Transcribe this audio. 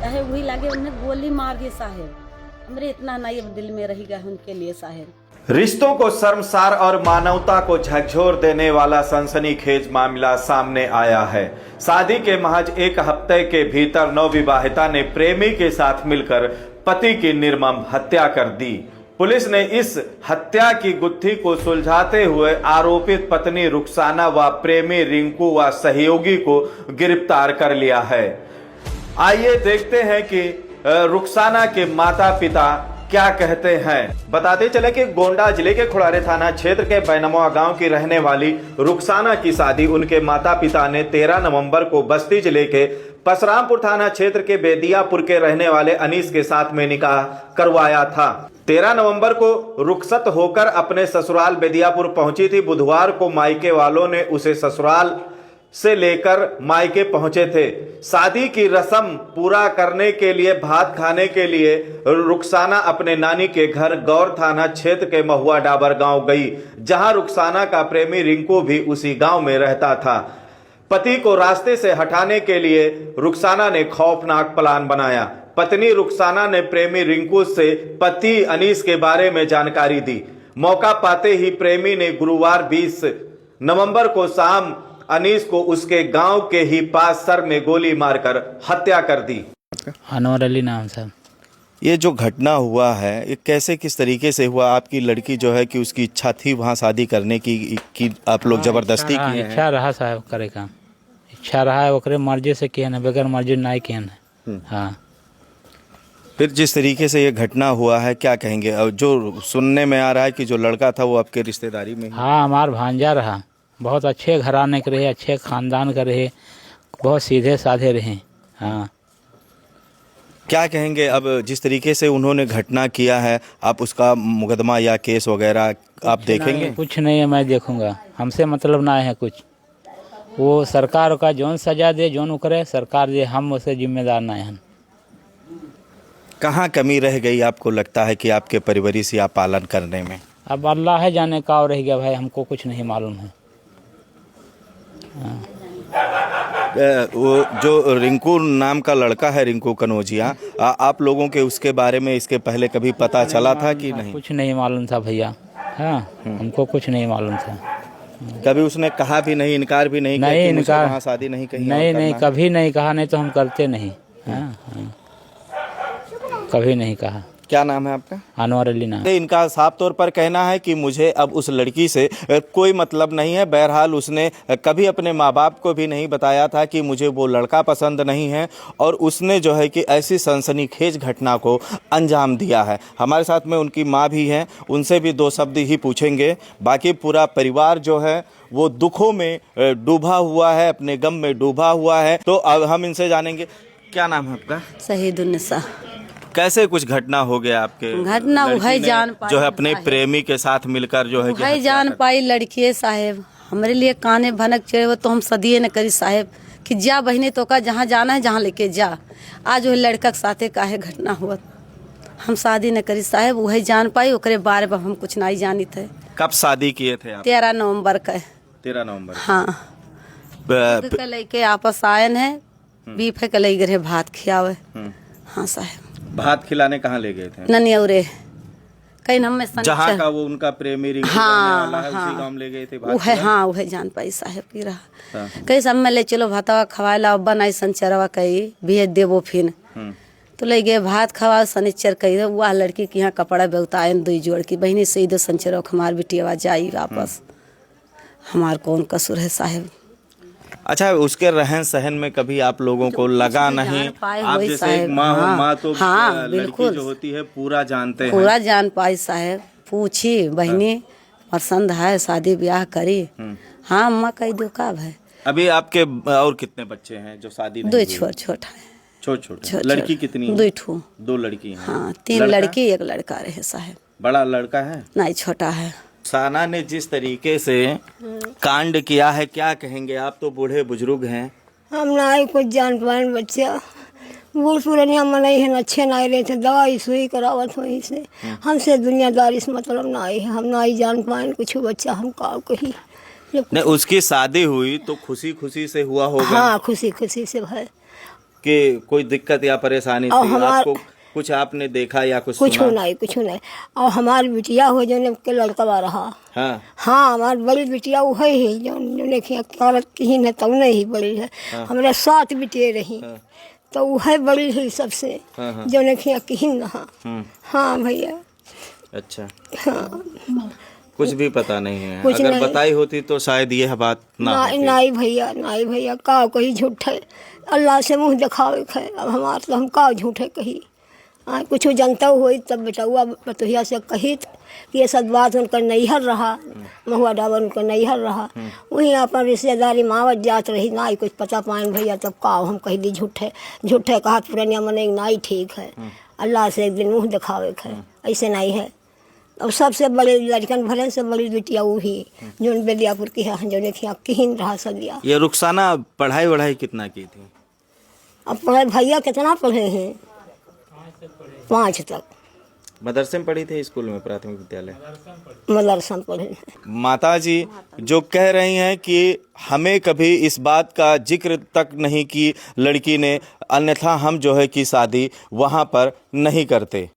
चाहे वही लगे उन्हें गोली मार दी साहेब, हमरे इतना नहीं अब दिल में रहेगा उनके लिए साहेब। रिश्तों को शर्मसार और मानवता को झकझोर देने वाला सनसनीखेज मामला सामने आया है। शादी के महज एक हफ्ते के भीतर नवविवाहिता ने प्रेमी के साथ मिलकर पति की निर्मम हत्या कर दी। पुलिस ने इस हत्या की गुत्थी को सुलझाते हुए आरोपित पत्नी रुखसाना व प्रेमी रिंकू व सहयोगी को गिरफ्तार कर लिया है। आइए देखते हैं कि रुखसाना के माता पिता क्या कहते हैं। बताते चले कि गोंडा जिले के खुड़ारे थाना क्षेत्र के बैनमुआ गांव की रहने वाली रुखसाना की शादी उनके माता पिता ने 13 नवंबर को बस्ती जिले के परशुरामपुर थाना क्षेत्र के बेदियापुर के रहने वाले अनीस के साथ में निकाह करवाया था। 13 नवंबर को रुखसत होकर अपने ससुराल बेदियापुर पहुंची थी। बुधवार को मायके वालों ने उसे ससुराल से लेकर मायके पहुंचे थे। शादी की रस्म पूरा करने के लिए भात खाने के लिए रुखसाना अपने नानी के घर गौर थाना क्षेत्र के महुआ डाबर गांव गई, जहां रुखसाना का प्रेमी रिंकू भी उसी गांव में रहता था। पति को रास्ते से हटाने के लिए रुखसाना ने खौफनाक प्लान बनाया। पत्नी रुखसाना ने प्रेमी रिंकू से पति अनीस के बारे में जानकारी दी। मौका पाते ही प्रेमी ने गुरुवार 20 नवंबर को शाम अनीस को उसके गांव के ही पास सर में गोली मारकर हत्या कर दी। अनवर अली नाम साहब। ये जो घटना हुआ है ये कैसे किस तरीके से हुआ? आपकी लड़की जो है कि उसकी इच्छा थी वहाँ शादी करने की आप लोग जबरदस्ती की? इच्छा रहा साहब करे काम, इच्छा रहा है ओकरे मर्जी से किया ना, बगैर मर्जी नहीं किया ना। हाँ, फिर जिस तरीके से ये घटना हुआ है क्या कहेंगे? और जो सुनने में आ रहा है कि जो लड़का था वो आपके रिश्तेदारी में? हाँ, हमार भांजा रहा, बहुत अच्छे घराने के रहे, अच्छे खानदान के रहे, बहुत सीधे साधे रहे। हाँ, क्या कहेंगे अब जिस तरीके से उन्होंने घटना किया है, आप उसका मुकदमा या केस वगैरह आप देखेंगे? कुछ नहीं है, मैं देखूंगा, हमसे मतलब ना है कुछ। वो सरकार का जौन सजा दे जौन उकरे सरकार दे, हम उसे जिम्मेदार ना हैं। कहाँ कमी रह गई आपको लगता है कि आपके परवरिश या पालन करने में? अब अल्लाह है जाने का रह गया भाई, हमको कुछ नहीं मालूम है। वो जो रिंकू नाम का लड़का है, रिंकू कनौजिया, आप लोगों के उसके बारे में इसके पहले कभी पता चला था कि नहीं? कुछ नहीं मालूम था भैया। हाँ, हमको कुछ नहीं मालूम था। कभी उसने कहा भी नहीं, इनकार भी नहीं किया कि मुझे वहाँ शादी नहीं कहीं? नहीं, कभी नहीं कहा, नहीं तो हम करते नहीं। हाँ, कभी नहीं कहा। क्या नाम है आपका? अनवर अली नाम। इनका साफ तौर पर कहना है कि मुझे अब उस लड़की से कोई मतलब नहीं है। बहरहाल उसने कभी अपने माँ बाप को भी नहीं बताया था कि मुझे वो लड़का पसंद नहीं है, और उसने जो है कि ऐसी सनसनीखेज घटना को अंजाम दिया है। हमारे साथ में उनकी माँ भी हैं, उनसे भी 2 शब्द ही पूछेंगे। बाकी पूरा परिवार जो है वो दुखों में डूबा हुआ है, अपने गम में डूबा हुआ है। तो अब हम इनसे जानेंगे। क्या नाम है आपका? शहीदुन्निसा। कैसे कुछ घटना हो गया आपके? घटना वही जान पाई जो है अपने प्रेमी के साथ मिलकर जो है कि वही जान पाई लड़की साहेब, हमारे लिए काने भनक चढ़े वो तो हम सदिए न करी साहेब कि जा बहने तो का जहाँ जाना है जहाँ लेके जा। आज वही लड़का के साथे काहे घटना हुआ, हम शादी न करी साहेब, वही जान पाई, ओकरे बारे में हम कुछ नहीं जानी थे। कब शादी किए थे आप? 13 नवंबर का। 13 नवंबर। हाँ, लेके आपस आयन है, बीफे के ले गए भात खियावे। हाँ साहेब। भात खिलाने कहाँ ले गए थे? ननियौरे कहीं हम में जहाँ का वो उनका प्रेमी रिंकू वाला है, उसी गांव ले गए थे भात खिलाने? हाँ, वह जान पाई साहेब की रहा। कहीं सब में ले चलो भातवा खवाए ला, बनाई संचरवा कही भेज देवो फिर। तो ले गए भात खवा, शनिचर कही वह लड़की के यहाँ कपड़ा बेउताए 2 जोड़ की बहनी से दो संचरवा हमार बिटिया जाई वापस। हमार कौन कसूर है साहेब? अच्छा, उसके रहन सहन में कभी आप लोगों को लगा नहीं? आप जैसे एक माँ हो, माँ तो लड़की जो होती है पूरा जानते हैं। पूरा जान पाई साहेब, पूछी बहनी पसंद है, शादी ब्याह करी। हाँ, अम्मा कही दो का है। अभी आपके और कितने बच्चे हैं जो शादी नहीं? 2 छोटा है। छोटे। लड़की कितनी? 2 लड़की हैं। हाँ, 3 लड़की 1 लड़का रहे साहेब। बड़ा लड़का है? नहीं, छोटा है। साना ने जिस तरीके से कांड किया है, क्या कहेंगे आप? तो बूढ़े बुजुर्ग हैं। हम ना कुछ जान पाए, बच्चा बूढ़ पुरानिया मनाई है, अच्छे ना रहे थे, दवाई सुई करावत वहीं से। हमसे दुनियादारी से मतलब ना आई है, हम ना ही जान पाए कुछ। बच्चा हम का कही नहीं, उसकी शादी हुई तो खुशी खुशी से हुआ होगा? हाँ, खुशी खुशी से भाई। कि कोई दिक्कत या परेशानी और थी हमार- आपको, कुछ आपने देखा या कुछ कुछ सुना? नहीं, कुछ नहीं। और हमारी बिटिया हो जो के लड़का रहा। हाँ हाँ, हमारी बड़ी बिटिया वो है ही जो देखिए औरत की है तब नहीं बड़ी है। हमारे 7 बिटिया रही तो वो है बड़ी है सबसे, जो देखिए की रहा। हाँ भैया। अच्छा, हाँ, कुछ भी पता नहीं है। कुछ अगर नहीं। बताई होती तो शायद ये बात ना होती। नहीं भैया, नहीं भैया, का कही झूठ है, अल्लाह से मुंह दिखावे है। अब हमार तो हम का झूठ है कही। हाँ, कुछ जनता हुई तब बेटुआ बतहिया से कही कि ये सब बात उनका नैहर रहा, महुआ डाबर उनका नैहर रहा, वहीं अपन रिश्तेदारी मावत जात रही, ना ही कुछ पता पाइन भैया। तब का हम कही दी झूठ है कहा पुरानिया मने ना ही ठीक है। अल्लाह से एक दिन मुँह दिखावे है, ऐसे नहीं है। और सबसे बड़े लड़कन भले से बड़ी बिटिया वही जो बेदियापुर की है, जो देखिए किहिन रहा सदिया। ये रुखसाना पढ़ाई कितना की थी? अब पढ़े भैया कितना पढ़े हैं? 5 तक मदरसे में पढ़ी थी, स्कूल में, प्राथमिक विद्यालय? मदरसा में पढ़े हैं। माता जी जो कह रही हैं कि हमें कभी इस बात का जिक्र तक नहीं की लड़की ने, अन्यथा हम जो है कि शादी वहाँ पर नहीं करते।